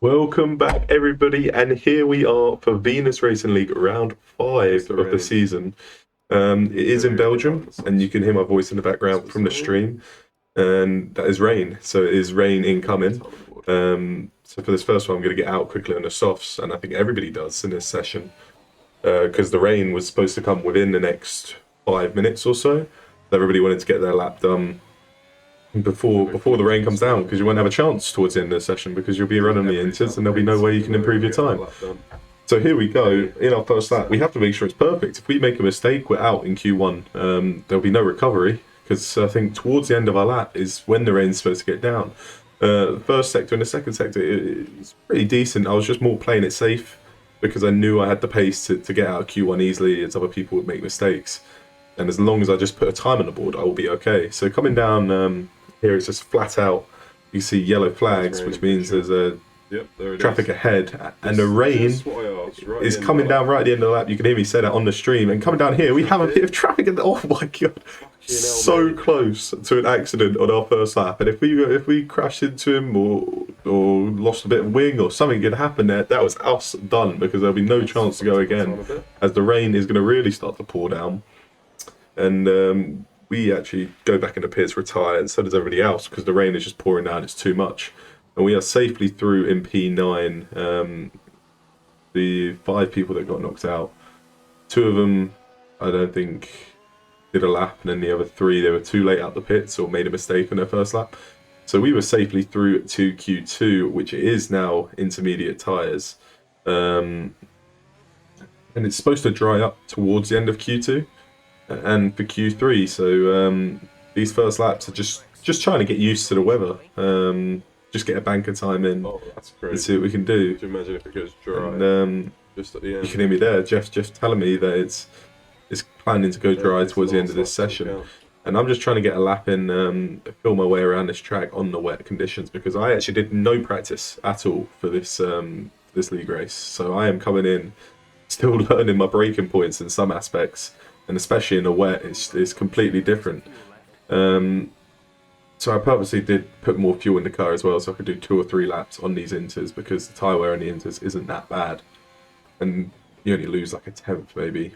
Welcome back, everybody, and here we are for Venus Racing League round 5 of the season. It is in Belgium, and you can hear my voice in the background from the stream, and that is rain. So it is rain incoming. So for this first one, I'm going to get out quickly on the softs, and I think everybody does in this session, because the rain was supposed to come within the next 5 minutes or so. Everybody wanted to get their lap done before the rain comes down, because you won't have a chance towards the end of the session because you'll be running the inters and there'll be no way you can improve your time. So here we go, in our first lap. We have to make sure it's perfect. If we make a mistake, we're out in Q1. There'll be no recovery, because I think towards the end of our lap is when the rain's supposed to get down. The first sector and the second sector is pretty decent. I was just more playing it safe because I knew I had the pace to get out of Q1 easily, as other people would make mistakes. And as long as I just put a time on the board, I will be okay. So coming down here, it's just flat out. You see yellow flags, which means there's a traffic ahead, and the rain is coming down right at the end of the lap. You can hear me say that on the stream. And coming down here, we have a bit of traffic, and oh my god, so close to an accident on our first lap. And if we crashed into him or lost a bit of wing or something could happen there, that was us done, because there'll be no chance to go again, as the rain is going to really start to pour down. And we actually go back into pits, retire, and so does everybody else, because the rain is just pouring down. It's too much. And we are safely through in P9. The 5 people that got knocked out, 2 of them, I don't think, did a lap, and then the other 3, they were too late out the pits or made a mistake on their first lap. So we were safely through to Q2, which is now intermediate tyres. And it's supposed to dry up towards the end of Q2. And for Q3, so these first laps are just trying to get used to the weather. Just get a banker time in and see what we can do. Could you imagine if it goes dry? And just at the end. you can hear me there. Jeff telling me that it's planning to go dry towards the end of this session. And I'm just trying to get a lap in, feel my way around this track on the wet conditions, because I actually did no practice at all for this this league race. So I am coming in still learning my braking points in some aspects. And especially in the wet, it's completely different. So I purposely did put more fuel in the car as well, so I could do 2 or 3 laps on these inters, because the tyre wear on the inters isn't that bad. And you only lose like a tenth maybe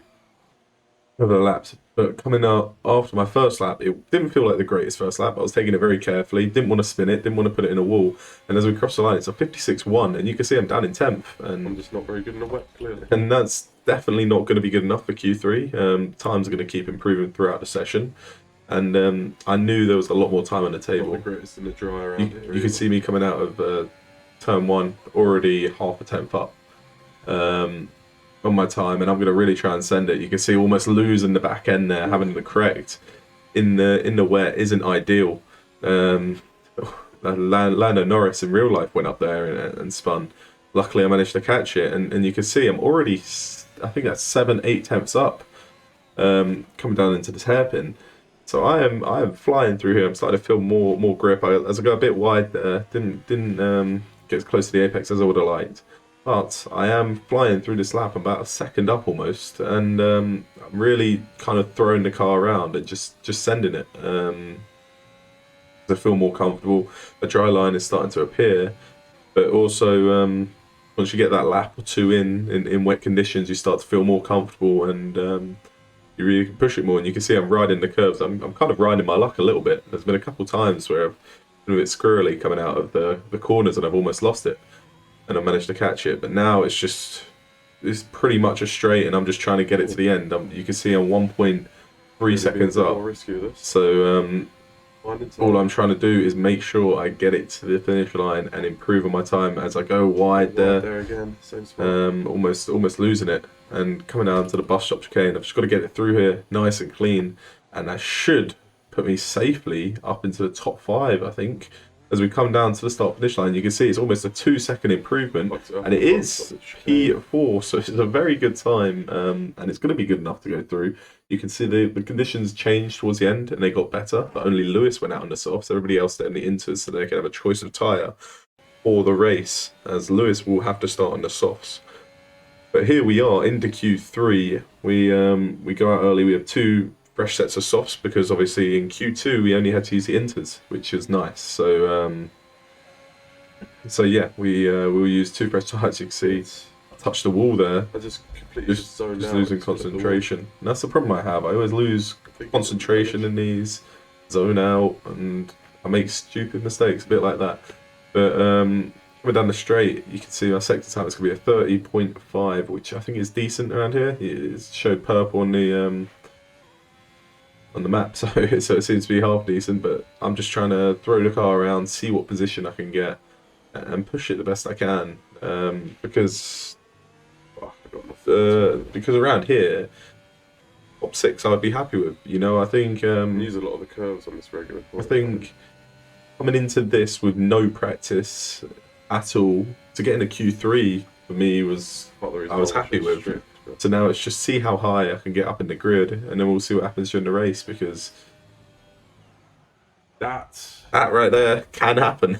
over the laps. But coming out after my first lap, it didn't feel like the greatest first lap. I was taking it very carefully, didn't want to spin it, didn't want to put it in a wall. And as we crossed the line, it's a 56.1, and you can see I'm down in 10th. And I'm just not very good in the wet, clearly. And that's definitely not going to be good enough for Q3. Times are going to keep improving throughout the session. And I knew there was a lot more time on the table. Not the greatest in the dry around here. You can see me coming out of turn 1, already half a tenth up on my time, and I'm going to really try and send it. You can see almost losing the back end there, having the correct in the wet isn't ideal. Lando Norris in real life went up there and spun. Luckily I managed to catch it, and you can see I'm already, I think that's 7-8 tenths up, coming down into this hairpin. So I am flying through here. I'm starting to feel more grip. As I go a bit wide there, didn't get as close to the apex as I would have liked. But I am flying through this lap. I'm about a second up almost, and I'm really kind of throwing the car around and just sending it. I feel more comfortable. The dry line is starting to appear, but also once you get that lap or 2 in wet conditions, you start to feel more comfortable, and you really can push it more. And you can see I'm riding the curves. I'm kind of riding my luck a little bit. There's been a couple times where I've been a bit squirrely coming out of the corners, and I've almost lost it, and I managed to catch it. But now it's pretty much a straight, and I'm just trying to get it to the end. You can see I'm 1.3 seconds up. So all I'm trying to do is make sure I get it to the finish line and improve on my time as I go wide there. Again, same spot. Almost losing it, and coming down to the bus stop chicane. I've just got to get it through here nice and clean, and that should put me safely up into the top 5, I think. As we come down to the start finish line, you can see it's almost a 2-second improvement, and it is P4, so it's a very good time, and it's going to be good enough to go through. You can see the conditions changed towards the end, and they got better, but only Lewis went out on the softs. Everybody else stayed in the inters, so they can have a choice of tyre for the race, as Lewis will have to start on the softs. But here we are into Q3. We go out early. We have 2 fresh sets of softs, because obviously in Q2 we only had to use the inters, which is nice. So So yeah, we'll use two fresh tyres. You can see, touch the wall there. I just completely Just zoned out. losing concentration. And that's the problem I have. I always lose concentration in these, zone out, and I make stupid mistakes, a bit like that. But coming down the straight, you can see my sector time is going to be a 30.5, which I think is decent around here. It showed purple on the map, so it seems to be half decent. But I'm just trying to throw the car around, see what position I can get, and push it the best I can. Because around here, top 6 I'd be happy with. You know, I think use a lot of the curves on this regular course. I think coming into this with no practice at all, to get in a Q3 for me was I was happy with. Strict, so now it's just see how high I can get up in the grid, and then we'll see what happens during the race, because that right there can happen.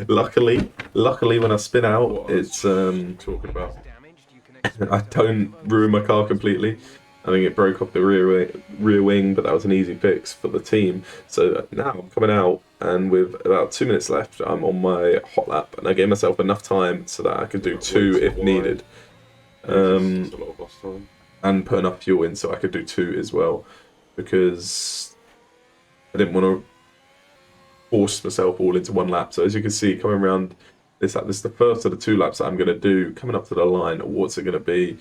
luckily when I spin out, it's talking about. I don't ruin my car completely. I think it broke off the rear wing, but that was an easy fix for the team. So now I'm coming out, and with about 2 minutes left, I'm on my hot lap, and I gave myself enough time so that I could do 2 if needed. And put enough fuel in so I could do 2 as well, because I didn't want to force myself all into 1 lap. So as you can see, coming around this lap, this is the first of the 2 laps that I'm going to do. Coming up to the line, what's it going to be?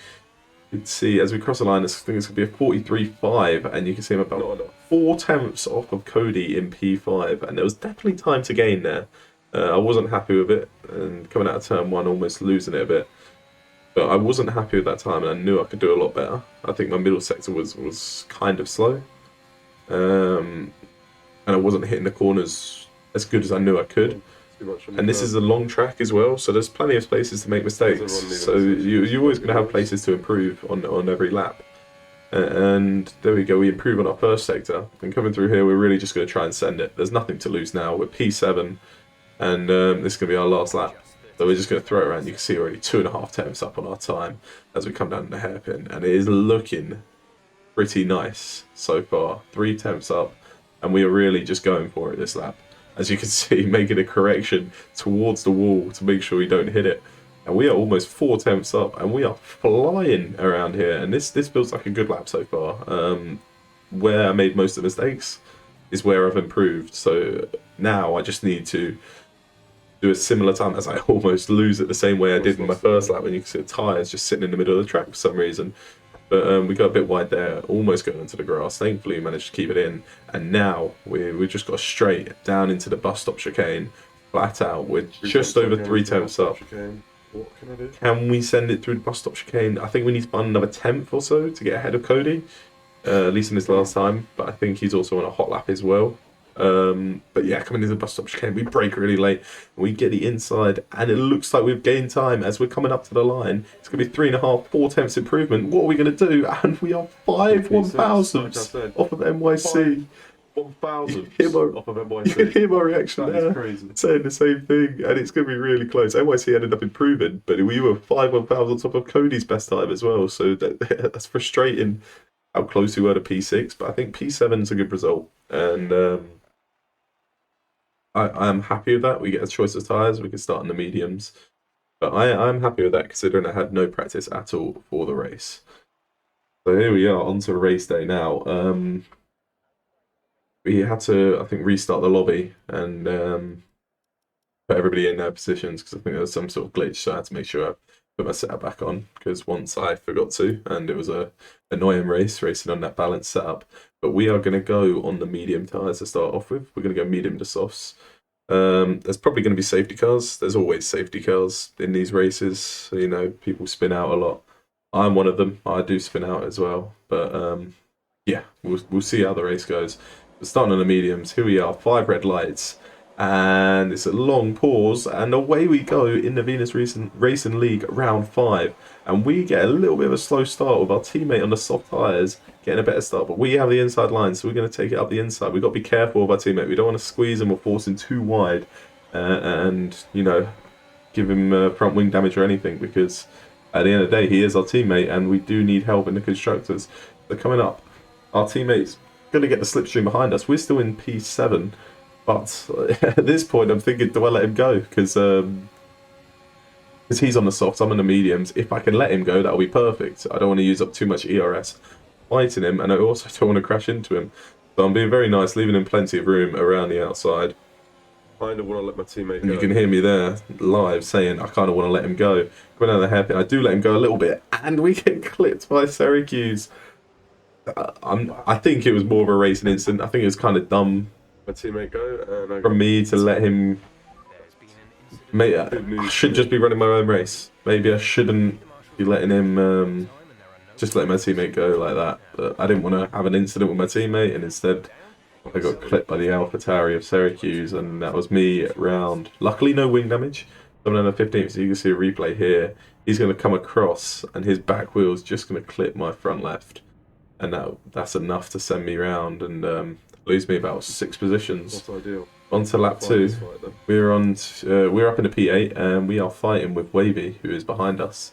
You can see as we cross the line, I think it's going to be a 43.5, and you can see I'm about 4 tenths off of Cody in P5, and there was definitely time to gain there. I wasn't happy with it, and coming out of turn 1, almost losing it a bit. But I wasn't happy with that time, and I knew I could do a lot better. I think my middle sector was kind of slow, and I wasn't hitting the corners as good as I knew I could. And this is a long track as well, so there's plenty of places to make mistakes. So you're always going to have places to improve on every lap. And there we go, we improve on our first sector. And coming through here, we're really just going to try and send it. There's nothing to lose now. We're P7, and this is going to be our last lap. So we're just going to throw it around. You can see already 2.5 tenths up on our time as we come down the hairpin. And it is looking pretty nice so far. 3 tenths up, and we are really just going for it this lap. As you can see, making a correction towards the wall to make sure we don't hit it. And we are almost 4 tenths up, and we are flying around here. And this feels like a good lap so far. Where I made most of the mistakes is where I've improved. So now I just need to do a similar time, as I almost lose it the same way I did in my first lap, when you can see the tyres just sitting in the middle of the track for some reason. But we got a bit wide there, almost going into the grass. Thankfully, we managed to keep it in. And now we've just got straight down into the bus stop chicane, flat out. We're just over 3 tenths up. What can I do? Can we send it through the bus stop chicane? I think we need to find another tenth or so to get ahead of Cody, at least in this last time. But I think he's also on a hot lap as well. But yeah, coming into the bus stop chicane, we brake really late, we get the inside, and it looks like we've gained time as we're coming up to the line. It's going to be 3.5, 4 tenths improvement. What are we going to do? And we are 5 1,000ths off of NYC. 1,000 off of NYC. You can hear my reaction that there. Is crazy. Saying the same thing, and it's going to be really close. NYC ended up improving, but we were 5 1,000ths off of Cody's best time as well. So that's frustrating how close we were to P6. But I think P7 is a good result, and I am happy with that. We get a choice of tyres. We can start in the mediums. But I'm happy with that, considering I had no practice at all for the race. So here we are, on to race day now. We had to, I think, restart the lobby and put everybody in their positions, because I think there was some sort of glitch. So I had to make sure I put my setup back on, because once I forgot to, and it was a annoying racing on that balanced setup. But we are going to go on the medium tyres to start off with. We're going to go medium to softs. There's probably going to be safety cars. There's always safety cars in these races. So, you know, people spin out a lot. I'm one of them. I do spin out as well. But yeah, we'll see how the race goes. We're starting on the mediums. Here we are, 5 red lights. And it's a long pause, and away we go in the Venus Racing League round 5. And we get a little bit of a slow start with our teammate on the soft tyres getting a better start, but we have the inside line, so we're going to take it up the inside. We've got to be careful of our teammate. We don't want to squeeze him or force him too wide and, you know, give him front wing damage or anything, because at the end of the day, he is our teammate, and we do need help in the constructors. So coming up, our teammate's going to get the slipstream behind us. We're still in P7. But at this point, I'm thinking, do I let him go? Because because he's on the softs, I'm on the mediums. If I can let him go, that'll be perfect. I don't want to use up too much ERS fighting him, and I also don't want to crash into him. So I'm being very nice, leaving him plenty of room around the outside. Kind of want to let my teammate And go. you can hear me there live saying I kind of want to let him go. Going down the hairpin, I do let him go a little bit, and we get clipped by Syracuse. I think it was more of a racing incident. I think it was kind of dumb My teammate go, and I from me to let him. Mate, I should just be running my own race. Maybe I shouldn't be letting him. Just letting my teammate go like that. But I didn't want to have an incident with my teammate, and instead I got clipped by the AlphaTauri of Syracuse, and that was me round. Luckily, no wing damage. Coming on the 15th, so you can see a replay here. He's going to come across, and his back wheel's just going to clip my front left, and that's enough to send me round and lose me about 6 positions. That's ideal. On to lap 2. We're up in the P8, and we are fighting with Wavy, who is behind us.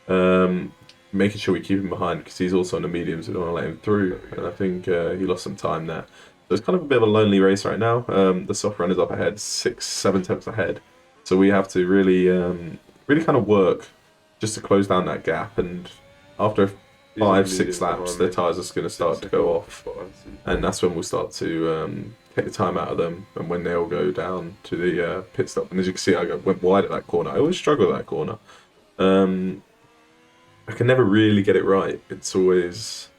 Making sure we keep him behind because he's also on the mediums. We don't want to let him through, and I think he lost some time there. So it's kind of a bit of a lonely race right now. The soft runners up ahead, 6-7 tenths ahead. So we have to really kind of work just to close down that gap. And after 5-6 laps, their tyres are going to start to go off, and that's when we'll start to take the time out of them. And when they'll go down to the pit stop. And as you can see, I went wide at that corner. I always struggle at that corner. I can never really get it right. It's always,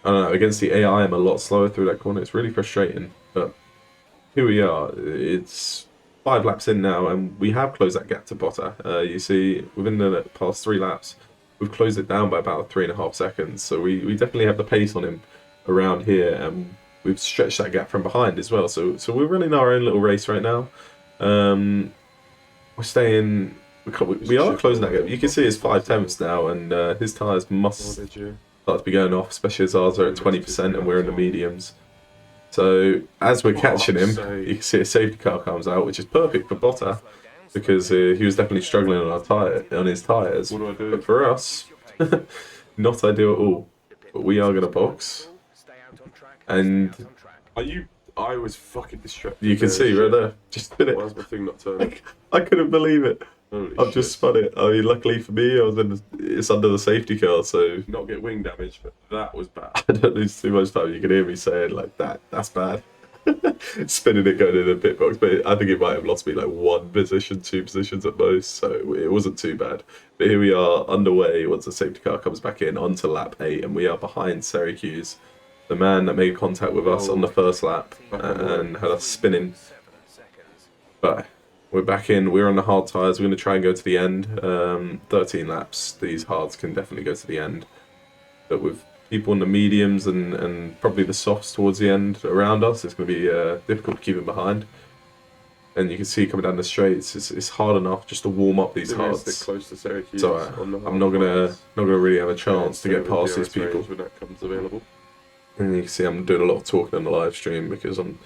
I don't know, against the AI I'm a lot slower through that corner. It's really frustrating, but here we are. It's 5 laps in now, and we have closed that gap to Botta. You see, within the past 3 laps, we've closed it down by about 3.5 seconds. So we definitely have the pace on him around here, and we've stretched that gap from behind as well. So we're running our own little race right now. We're staying. We are closing that gap. You can see it's 5 tenths now, and his tyres must start to be going off, especially as ours are at 20% and we're in the mediums. So as we're catching him, you can see a safety car comes out, which is perfect for Botta because he was definitely struggling on his tyres. But for us, not ideal at all. But we are going to box, and I was fucking distracted. you can see right there. Just spin it. Why is my thing not turning? I couldn't believe it. Holy I've just spun it. I mean, luckily for me, it's under the safety car, so not get wing damage, but that was bad. I don't lose too much time. You can hear me saying like that's bad. Spinning it going in the pit box, but I think it might have lost me like 1 position, 2 positions at most, so it wasn't too bad. But here we are underway once the safety car comes back in onto lap 8, and we are behind Syracuse, the man that made contact with us on the first lap and had us spinning. But we're back in. We're on the hard tyres. We're going to try and go to the end. 13 laps. These hards can definitely go to the end. But with people on the mediums and probably the softs towards the end around us, it's going to be difficult to keep them behind. And you can see coming down the straights, it's hard enough just to warm up these hards. Close to Syracuse So I'm not gonna really have a chance to get past these people. When that comes available. And you can see I'm doing a lot of talking on the live stream because I'm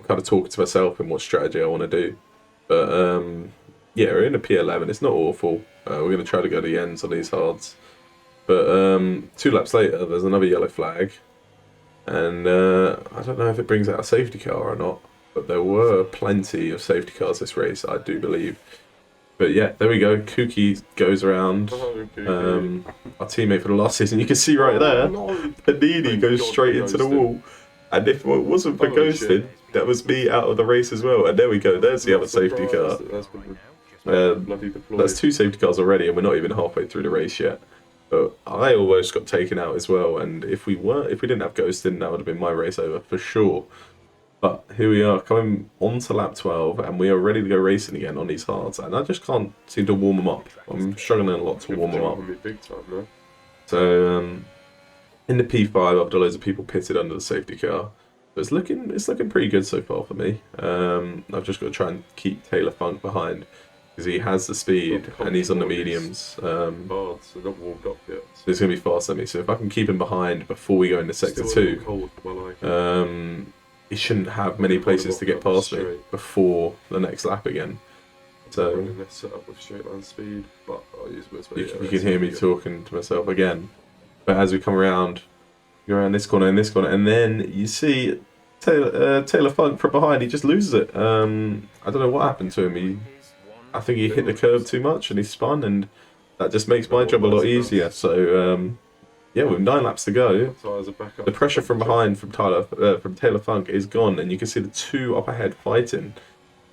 kind of talking to myself and what strategy I want to do. But yeah, we're in a P11. It's not awful. We're going to try to go to the ends on these hards. But 2 laps later, there's another yellow flag. And I don't know if it brings out a safety car or not. But there were plenty of safety cars this race, I do believe. But yeah, there we go. Kuki goes around. Our teammate for the last season. You can see right there, Panini goes straight into the wall. And if it wasn't for ghosting, that was me out of the race as well. And there we go. There's the other safety car. That's 2 safety cars already, and we're not even halfway through the race yet. But I almost got taken out as well. And if we didn't have ghosting, that would have been my race over for sure. But here we are, coming on to lap 12, and we are ready to go racing again on these hards. And I just can't seem to warm them up. I'm struggling a lot to warm them up. So in the P5, I've got loads of people pitted under the safety car. But it's looking pretty good so far for me. I've just got to try and keep Taylor Funk behind because he has the speed and he's on the mediums. So not warmed up yet. So he's going to be faster than me. So if I can keep him behind before we go into sector 2, he shouldn't have many places to get past me before the next lap again. So set up with straight line speed, but I'll use you can hear me talking to myself again. But as we come around, go around this corner and this corner, and then you see Taylor Funk from behind. He just loses it. I don't know what happened to him. I think he hit the curb too much and he spun, and that just makes my job a lot easier. So yeah, with 9 laps to go, the pressure from behind from Taylor Funk is gone, and you can see the 2 up ahead fighting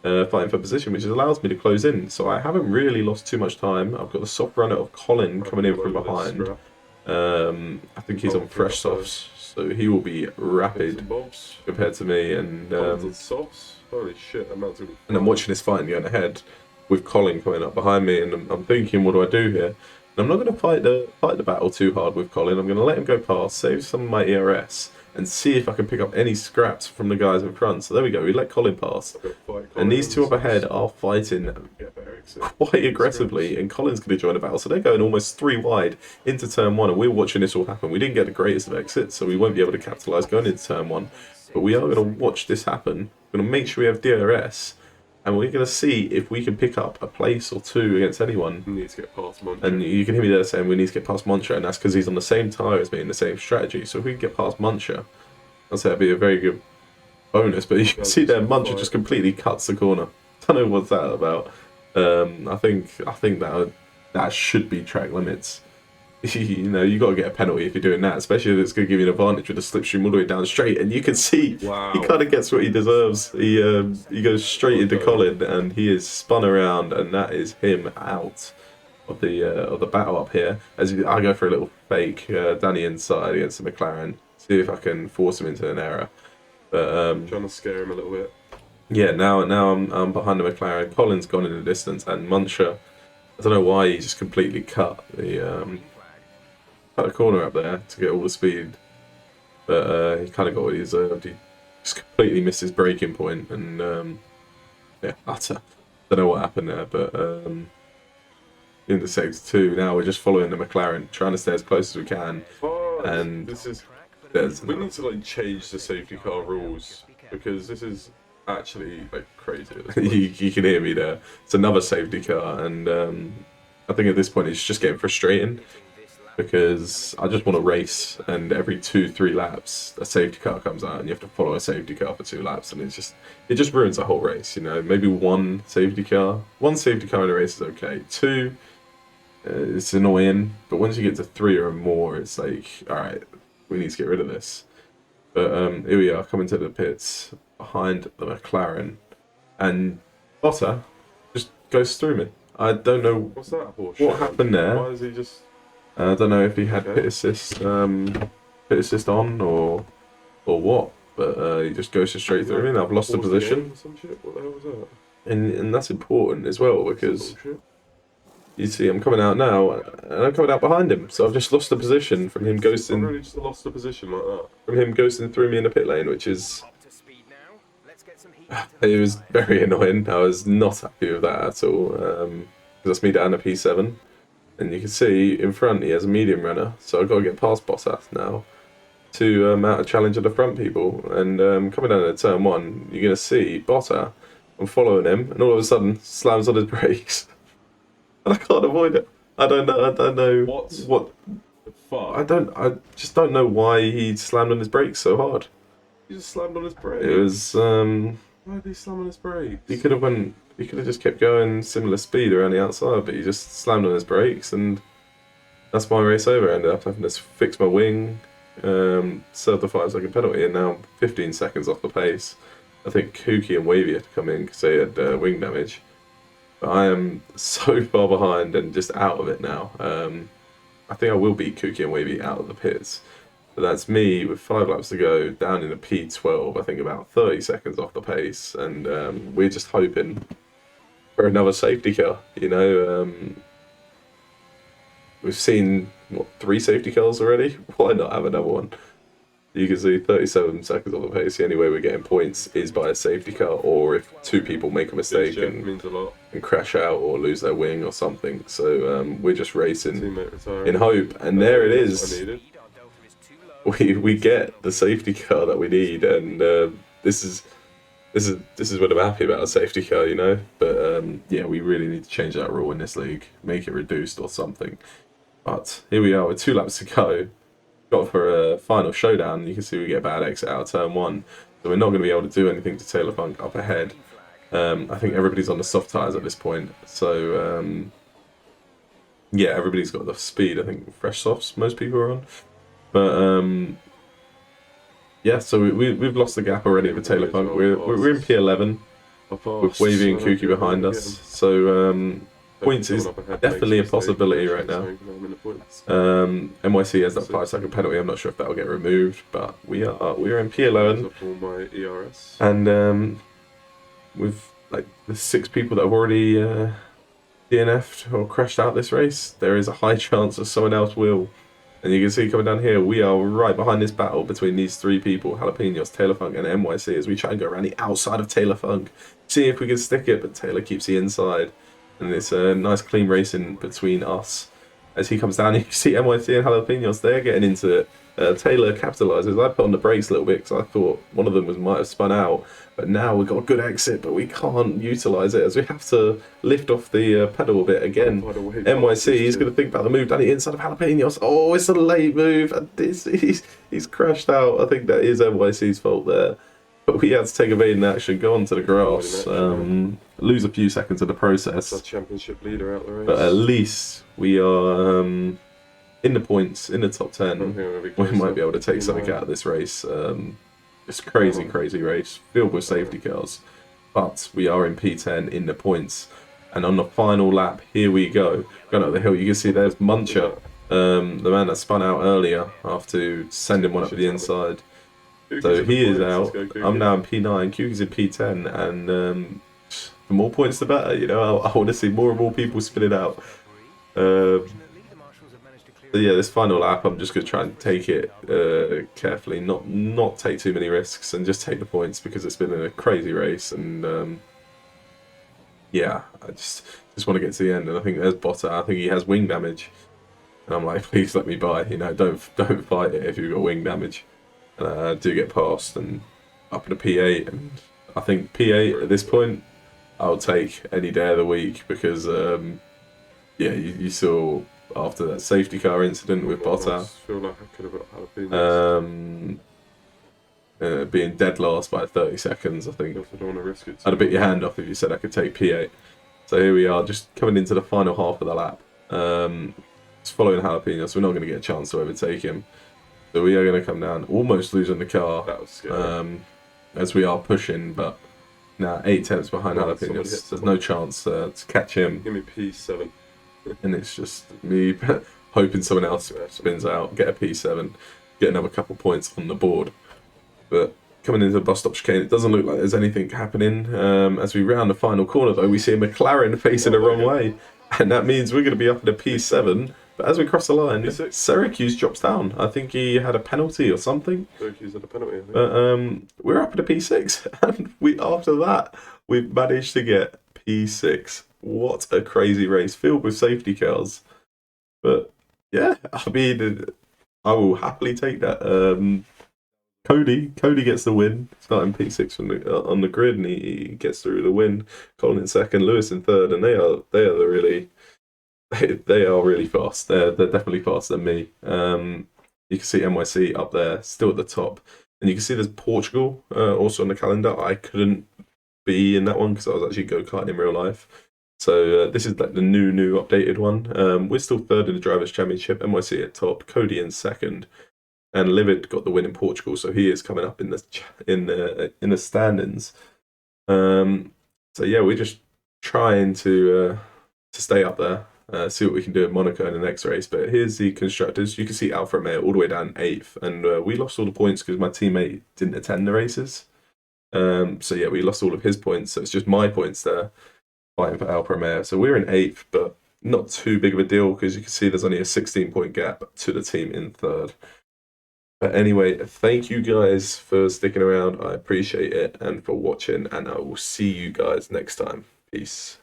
for position, which allows me to close in. So I haven't really lost too much time. I've got the soft runner of Colin coming in from behind. I think he's on fresh softs, so he will be rapid compared to me. And holy shit, and I'm watching this fight going ahead with Colin coming up behind me, and I'm thinking, what do I do here? And I'm not going to fight the battle too hard with Colin. I'm going to let him go past, save some of my ERS, and see if I can pick up any scraps from the guys in front. So there we go, we let Colin pass. And these 2 up ahead are fighting quite aggressively, and Colin's going to join the battle. So they're going almost 3 wide into turn 1, and we're watching this all happen. We didn't get the greatest of exits, so we won't be able to capitalise going into turn 1. But we are going to watch this happen. We're going to make sure we have DRS, and we're going to see if we can pick up a place or 2 against anyone. We need to get past Moncha. And you can hear me there saying we need to get past Moncha, and that's because he's on the same tyre as me in the same strategy. So if we can get past Moncha, I'd say that'd be a very good bonus. But you can see there, Moncha just completely cuts the corner. Don't know what's that about. I think that should be track limits. You know, you got to get a penalty if you're doing that, especially if it's going to give you an advantage with the slipstream all the way down straight. And you can see he kind of gets what he deserves. He goes straight into Colin, and he is spun around, and that is him out of the battle up here. As I go for a little fake Danny inside against the McLaren, see if I can force him into an error. But trying to scare him a little bit. Yeah, now I'm behind the McLaren. Colin's gone in the distance, and Muncher, I don't know why he just completely cut the corner up there to get all the speed, but he kind of got what he deserved. He just completely missed his braking point, and yeah, utter. Don't know what happened there, but in the sector 2 now we're just following the McLaren, trying to stay as close as we can. And we need to like change the safety car rules, because this is actually like crazy. you can hear me there. It's another safety car, and I think at this point it's just getting frustrating, because I just want to race, and every 2-3 laps a safety car comes out and you have to follow a safety car for 2 laps, and it just ruins the whole race. You know, maybe one safety car in a race is okay. 2, it's annoying, but once you get to 3 or more, it's like, all right, we need to get rid of this. But here we are coming to the pits behind the McLaren, and Botta just goes through me. I don't know what happened there. Why is he just? I don't know if he had pit assist on or what, but he just goes straight through me, and I've lost the position. What the hell was that? And that's important as well, because you see I'm coming out now, and I'm coming out behind him, so I've just lost the position from him ghosting. I've really just lost the position like that. From him ghosting through me in the pit lane, which is. It was very annoying. I was not happy with that at all, because that's me down to P7. And you can see in front he has a medium runner, so I've got to get past Bottas now to mount a challenge of the front people. And coming down to turn 1, you're going to see Bottas. I'm following him, and all of a sudden slams on his brakes, and I can't avoid it. I don't know what the fuck. I just don't know why he slammed on his brakes so hard. He just slammed on his brakes. It was why did he slam on his brakes? He could have just kept going similar speed around the outside, but he just slammed on his brakes, and that's my race over. I ended up having to fix my wing, serve the 5-second penalty, and now I'm 15 seconds off the pace. I think Kooky and Wavy had to come in because they had wing damage. But I am so far behind and just out of it now. I think I will beat Kooky and Wavy out of the pits. But that's me with 5 laps to go, down in a P12, I think about 30 seconds off the pace, and we're just hoping for another safety car. You know, we've seen, 3 safety cars already? Why not have another one? You can see 37 seconds off the pace. The only way we're getting points is by a safety car, or if 2 people make a mistake and crash out or lose their wing or something. So we're just racing in hope, and there it is. We get the safety car that we need, and this is what I'm happy about, a safety car, you know. But yeah, we really need to change that rule in this league, make it reduced or something. But here we are with 2 laps to go. Got for a final showdown. You can see we get a bad exit out of turn 1, so we're not going to be able to do anything to Taylor Funk up ahead. I think everybody's on the soft tyres at this point, so yeah, everybody's got the speed. I think fresh softs most people are on, but yeah. So we've lost the gap already with Taylor Funk. We're in P11 with Wavy and Kuki behind us, so points is definitely a possibility right now. NYC has that 5-second penalty. I'm not sure if that'll get removed, but we're in P11, and with like the 6 people that have already DNF'd or crashed out this race, there is a high chance that someone else will. And you can see coming down here, we are right behind this battle between these 3 people, Jalapenos, Taylor Funk, and NYC, as we try and go around the outside of Taylor Funk, see if we can stick it, but Taylor keeps the inside. And it's a nice clean racing between us. As he comes down, you can see NYC and Jalapenos, they're getting into it. Taylor capitalises. I put on the brakes a little bit because I thought one of them might have spun out. But now we've got a good exit, but we can't utilise it as we have to lift off the pedal a bit again. NYC, he's going to think about the move down the inside of Jalapenos. Oh, it's a late move. And he's crashed out. I think that is NYC's fault there. But we had to take evading action, go onto the grass, lose a few seconds in the process. That's championship leader out the race. But at least we are in the points, in the top 10. We might be able to take something out of this race. It's crazy race, filled with safety cars. But we are in P10 in the points. And on the final lap, here we go. Going up the hill, you can see there's Muncher, the man that spun out earlier after sending one up the inside. So he is out. I'm now in P9. Kuki's in P10, and the more points, the better. You know, I want to see more and more people spin it out. So yeah, this final lap, I'm just gonna try and take it carefully, not take too many risks, and just take the points because it's been a crazy race. And yeah, I just want to get to the end. And I think there's Botta. I think he has wing damage, and I'm like, please let me by. You know, don't fight it if you've got wing damage. And I do get past and up in a P8, and I think P8 at this point I'll take any day of the week because yeah, you saw after that safety car incident with Botta, being dead last by 30 seconds, I think I'd have bit your hand off if you said I could take P8. So here we are, just coming into the final half of the lap. Just following Jalapenos, so we're not going to get a chance to overtake him. So we are going to come down, almost losing the car, that was scary. as we are pushing, but now 8 tenths behind Jalapenos. There's no chance to catch him. Give me P7. And it's just me hoping someone else spins out, get a P7, get another couple points on the board. But coming into the bus stop chicane, it doesn't look like there's anything happening. As we round the final corner, though, we see a McLaren facing the wrong way. And that means we're going to be up at a P7. But as we cross the line, Syracuse drops down. I think he had a penalty or something. Syracuse had a penalty, I think. But we're up at a P6. And after that, we've managed to get P6. What a crazy race, filled with safety cars. But yeah, I mean, I will happily take that. Cody gets the win, starting P6 on the grid, and he gets through the win. Colin in second, Lewis in third, and they are really fast. They're definitely faster than me. You can see NYC up there, still at the top, and you can see there's Portugal also on the calendar. I couldn't be in that one because I was actually go-karting in real life. So this is like the new updated one. We're still third in the Drivers' Championship. NYC at top, Cody in second, and Livid got the win in Portugal, so he is coming up in the standings. So yeah, we're just trying to stay up there. See what we can do in Monaco in the next race. But here's the constructors. You can see Alfa Romeo all the way down 8th, and we lost all the points because my teammate didn't attend the races. So yeah, we lost all of his points, so it's just my points there fighting for Alfa Romeo. So we're in 8th, but not too big of a deal because you can see there's only a 16-point gap to the team in 3rd. But anyway, thank you guys for sticking around. I appreciate it, and for watching, and I will see you guys next time. Peace.